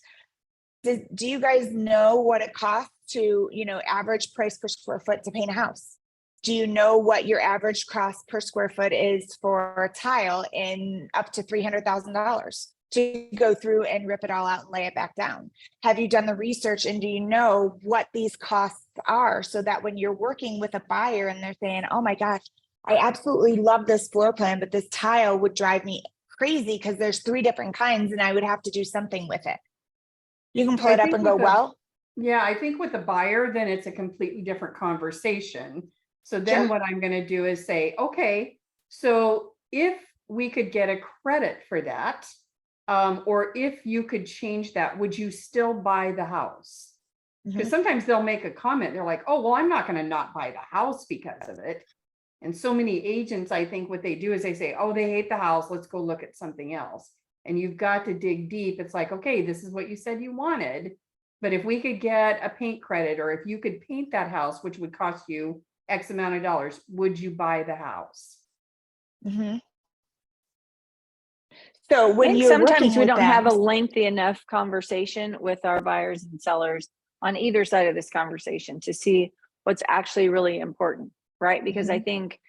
Do you guys know what it costs to, you know, average price per square foot to paint a house? Do you know what your average cost per square foot is for a tile in up to $300,000 to go through and rip it all out and lay it back down? Have you done the research, and do you know what these costs are, so that when you're working with a buyer and they're saying, oh my gosh, I absolutely love this floor plan, but this tile would drive me crazy because there's 3 different kinds and I would have to do something with it. You can pull it up and go, well, yeah, I think with the buyer, then it's a completely different conversation. So then what I'm going to do is say, okay, so if we could get a credit for that, or if you could change that, would you still buy the house? Because sometimes they'll make a comment. They're like, oh, well, I'm not going to not buy the house because of it. And so many agents, I think what they do is they say, oh, they hate the house, let's go look at something else. And you've got to dig deep. It's like, okay, this is what you said you wanted, but if we could get a paint credit, or if you could paint that house, which would cost you X amount of dollars, would you buy the house? So when you're sometimes we working don't with have a them, lengthy enough conversation with our buyers and sellers on either side of this conversation to see what's actually really important, right? Because I think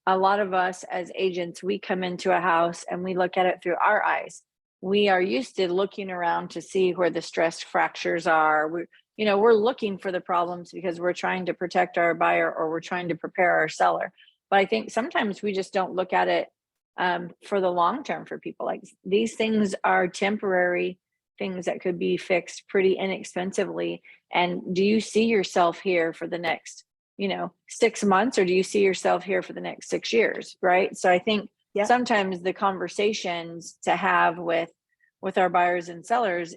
a lot of us as agents, we come into a house and we look at it through our eyes. We are used to looking around to see where the stress fractures are. We're looking for the problems because we're trying to protect our buyer, or we're trying to prepare our seller. But I think sometimes we just don't look at it for the long term for people. Like, these things are temporary things that could be fixed pretty inexpensively. And do you see yourself here for the next, 6 months, or do you see yourself here for the next 6 years? Right. So I think sometimes the conversations to have with our buyers and sellers,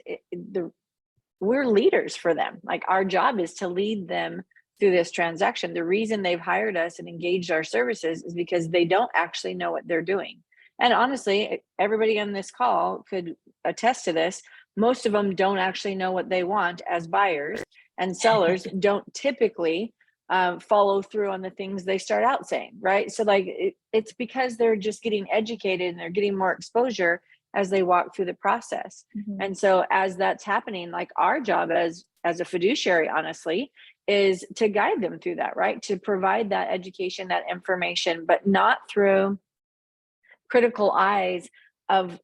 we're leaders for them. Like, our job is to lead them through this transaction. The reason they've hired us and engaged our services is because they don't actually know what they're doing. And honestly, everybody on this call could attest to this. Most of them don't actually know what they want as buyers, and sellers don't typically follow through on the things they start out saying, right? So it's because they're just getting educated and they're getting more exposure as they walk through the process. And so as that's happening, like, our job as a fiduciary, honestly, is to guide them through that, right? To provide that education, that information, but not through critical eyes of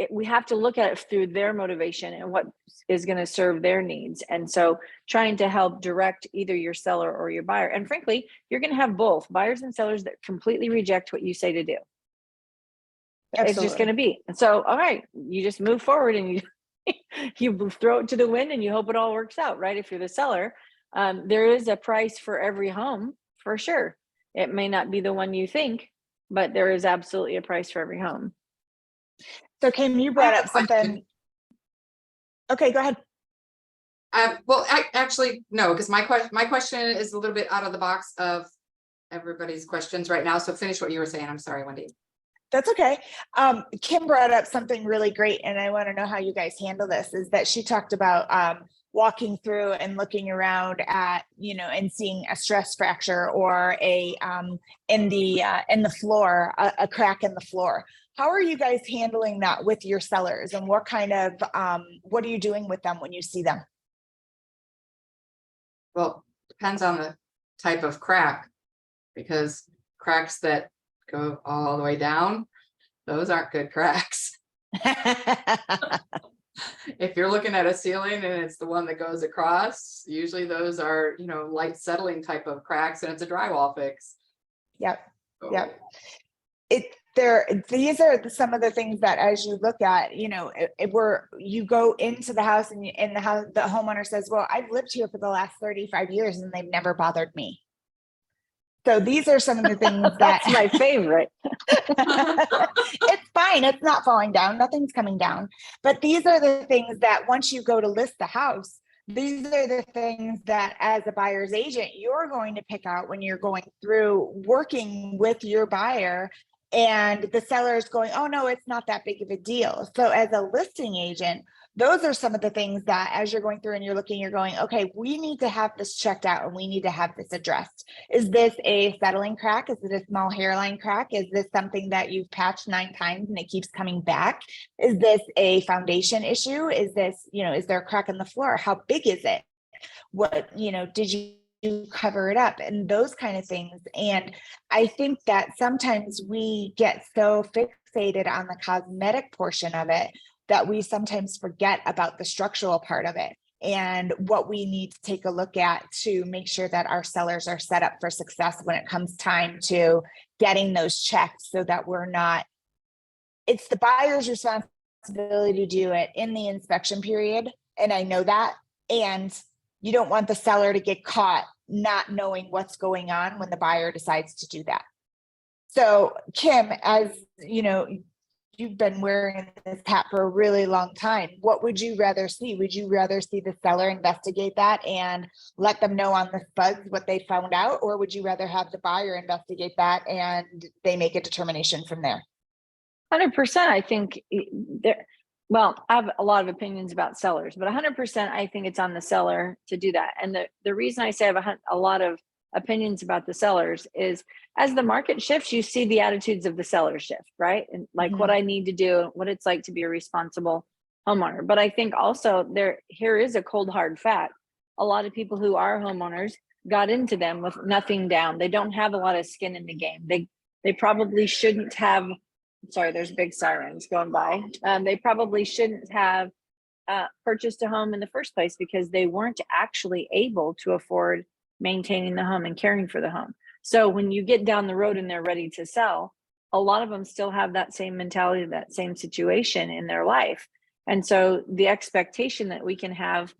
we have to look at it through their motivation and what is going to serve their needs. And so trying to help direct either your seller or your buyer. And frankly, you're going to have both buyers and sellers that completely reject what you say to do. It's just going to be. And so, all right, you just move forward and you you throw it to the wind and you hope it all works out, right? If you're the seller, there is a price for every home for sure. It may not be the one you think, but there is absolutely a price for every home. So Kim, you brought up something. Okay, go ahead. Well, actually, no, because my question is a little bit out of the box of everybody's questions right now. So finish what you were saying. I'm sorry, Wendy. That's okay. Kim brought up something really great, and I want to know how you guys handle this, is that she talked about walking through and looking around at, you know, and seeing a stress fracture or a in the floor, a crack in the floor. How are you guys handling that with your sellers, and what kind of what are you doing with them when you see them? Well, depends on the type of crack, because cracks that go all the way down, those aren't good cracks. If you're looking at a ceiling and it's the one that goes across, usually those are, you know, light settling type of cracks, and it's a drywall fix. Yep. So, Yep. These are some of the things that, as you look at, you know, you go into the house and the homeowner says, well, I've lived here for the last 35 years and they've never bothered me. So these are some of the things That's my favorite. It's fine. It's not falling down. Nothing's coming down. But these are the things that once you go to list the house, these are the things that as a buyer's agent, you're going to pick out when you're going through working with your buyer, and the seller is going, oh no, it's not that big of a deal. So as a listing agent, those are some of the things that as you're going through and you're looking, you're going, okay, we need to have this checked out and we need to have this addressed. Is this a settling crack? Is it a small hairline crack? Is this something that you've patched 9 times and it keeps coming back? Is this a foundation issue? Is this, you know, is there a crack in the floor? How big is it? What, you know, did you cover it up, and those kind of things. And I think that sometimes we get so fixated on the cosmetic portion of it that we sometimes forget about the structural part of it and what we need to take a look at to make sure that our sellers are set up for success when it comes time to getting those checks, so that we're not, it's the buyer's responsibility to do it in the inspection period. And I know that, and you don't want the seller to get caught not knowing what's going on when the buyer decides to do that. So Kim, as you know, you've been wearing this hat for a really long time. What would you rather see? Would you rather see the seller investigate that and let them know on the spuds what they found out? Or would you rather have the buyer investigate that and they make a determination from there? 100%. I think well, I have a lot of opinions about sellers, but 100%, I think it's on the seller to do that. And the reason I say I have a lot of opinions about the sellers is as the market shifts, you see the attitudes of the seller shift, right? And like what I need to do, what it's like to be a responsible homeowner. But I think also here is a cold hard fact. A lot of people who are homeowners got into them with nothing down. They don't have a lot of skin in the game. They probably shouldn't have, sorry, there's big sirens going by. They probably shouldn't have purchased a home in the first place because they weren't actually able to afford maintaining the home and caring for the home. So when you get down the road and they're ready to sell, a lot of them still have that same mentality, that same situation in their life. And so the expectation that we can have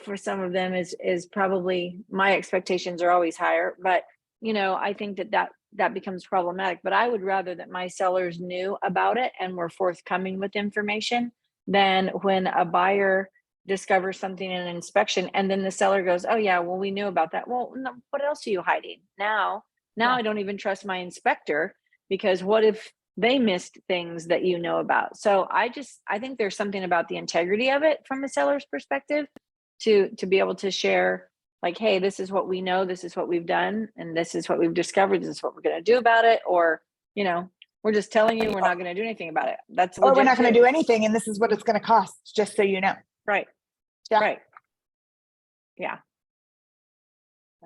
for some of them is probably, my expectations are always higher, but you know, I think that becomes problematic. But I would rather that my sellers knew about it and were forthcoming with information than when a buyer discovers something in an inspection and then the seller goes, oh yeah, well, we knew about that. Well, no, what else are you hiding? Now I don't even trust my inspector, because what if they missed things that you know about? So I think there's something about the integrity of it from a seller's perspective to be able to share, like, hey, this is what we know, this is what we've done, and this is what we've discovered, this is what we're going to do about it. Or, you know, we're just telling you we're not going to do anything about it. That's or we're not going to do anything, and this is what it's going to cost, just so you know. Right. Yeah. Right. Yeah.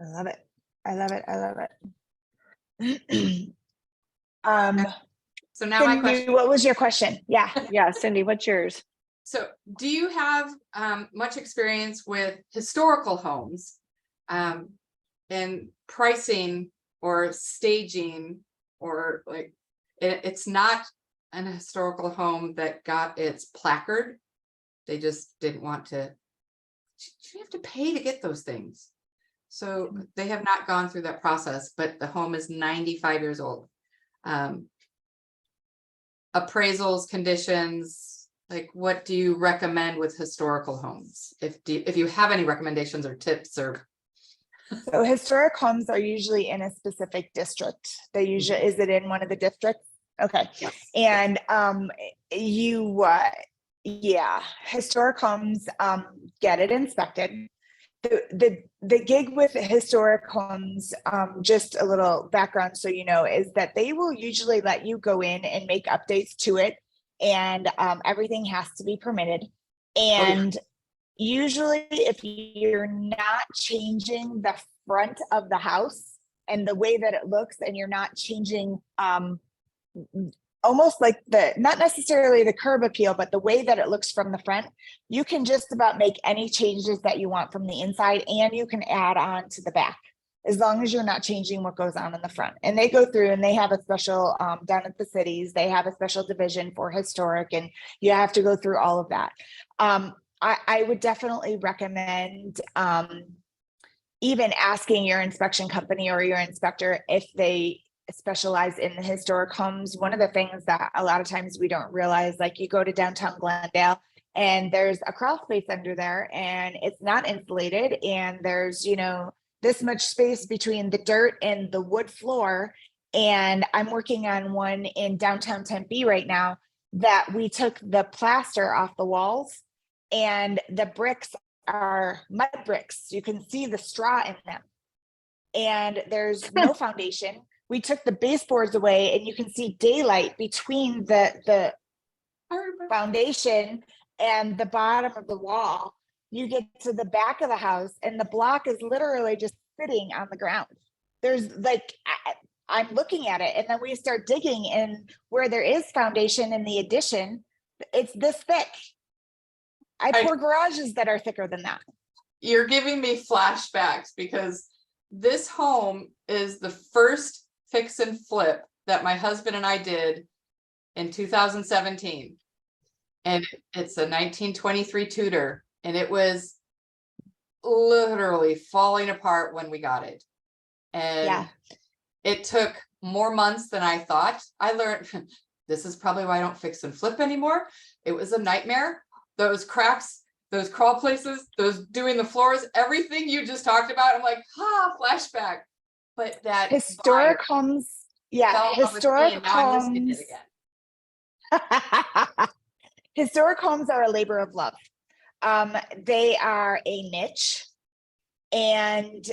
I love it. I love it. I love it. So now my Cindy, question, what was your question? Yeah. Yeah, Cindy, what's yours? so do you have much experience with historical homes? And pricing or staging, or like, it's not an historical home that got its placard. They just didn't want to, you have to pay to get those things. So they have not gone through that process, but the home is 95 years old. Appraisals, conditions, like what do you recommend with historical homes? If you have any recommendations or tips or. So historic homes are usually in a specific district. They usually, is it in one of the districts? Okay. Yes. And yeah, historic homes get it inspected. The gig with historic homes, just a little background so you know, is that they will usually let you go in and make updates to it, and everything has to be permitted. And usually if you're not changing the front of the house and the way that it looks, and you're not changing almost like not necessarily the curb appeal, but the way that it looks from the front, you can just about make any changes that you want from the inside, and you can add on to the back, as long as you're not changing what goes on in the front. And they go through and they have a special, down at the cities, they have a special division for historic, and you have to go through all of that. I would definitely recommend even asking your inspection company or your inspector if they specialize in the historic homes. One of the things that a lot of times we don't realize, like you go to downtown Glendale and there's a crawl space under there and it's not insulated, and there's, you know, this much space between the dirt and the wood floor. And I'm working on one in downtown Tempe right now that we took the plaster off the walls, and the bricks are mud bricks. You can see the straw in them, and there's no foundation. We took the baseboards away, and you can see daylight between the foundation and the bottom of the wall. You get to the back of the house and the block is literally just sitting on the ground. There's like, I'm looking at it, and then we start digging, and where there is foundation in the addition, it's this thick. I pour garages that are thicker than that. You're giving me flashbacks, because this home is the first fix and flip that my husband and I did in 2017. And it's a 1923 Tudor, and it was literally falling apart when we got it. And it took more months than I thought. I learned this is probably why I don't fix and flip anymore. It was a nightmare. Those cracks, those crawl places, those doing the floors, everything you just talked about. I'm like, flashback. But that historic homes, historic homes. Historic homes are a labor of love. They are a niche, and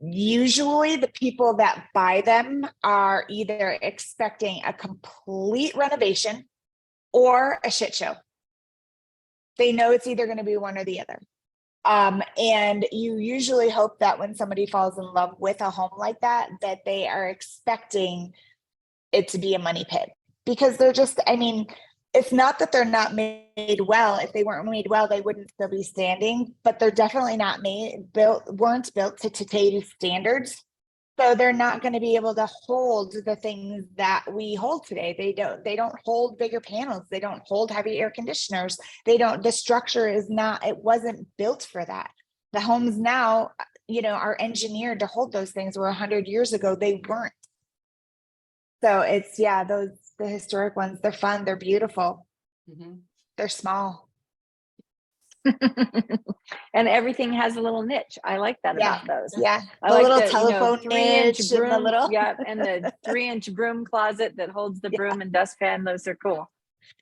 usually the people that buy them are either expecting a complete renovation or a shit show. They know it's either going to be one or the other. And you usually hope that when somebody falls in love with a home like that, that they are expecting it to be a money pit, because they're just, I mean, it's not that they're not made well. If they weren't made well, they wouldn't still be standing, but they're definitely not weren't built to today's standards. So they're not going to be able to hold the things that we hold today. They don't hold bigger panels. They don't hold heavy air conditioners. The structure is not, it wasn't built for that. The homes now, you know, are engineered to hold those things, where 100 years ago, they weren't. So it's, the historic ones, they're fun. They're beautiful. They're small. And everything has a little niche. I like that about those. Yeah, I the like little the, telephone 3-inch niche and broom, the little and the 3-inch broom closet that holds the broom and dustpan. Those are cool.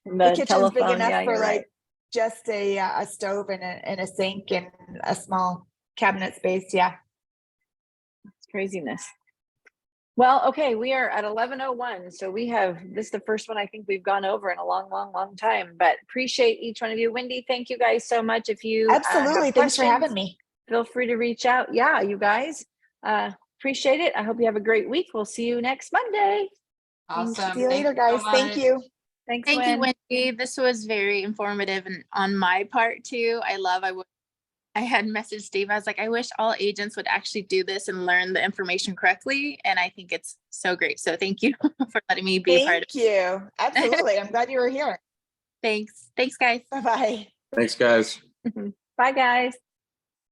And the kitchen's telephone, big enough for you're right. like just a stove and a sink and a small cabinet space. Yeah, It's craziness. Well, okay, we are at 11:01, so this is the first one I think we've gone over in a long time, but appreciate each one of you. Wendy, thank you guys so much. If you absolutely, thanks for having me. Feel free to reach out. Yeah, you guys, appreciate it. I hope you have a great week. We'll see you next Monday. Awesome. See you Thank later, so guys. Thank much. you. Thanks, Thank you, Wen. Wendy. This was very informative and on my part too. I had messaged Dave. I was like, I wish all agents would actually do this and learn the information correctly. And I think it's so great. So thank you for letting me be a part of Thank you. Absolutely. I'm glad you were here. Thanks. Thanks, guys. Bye-bye. Thanks, guys. Bye, guys.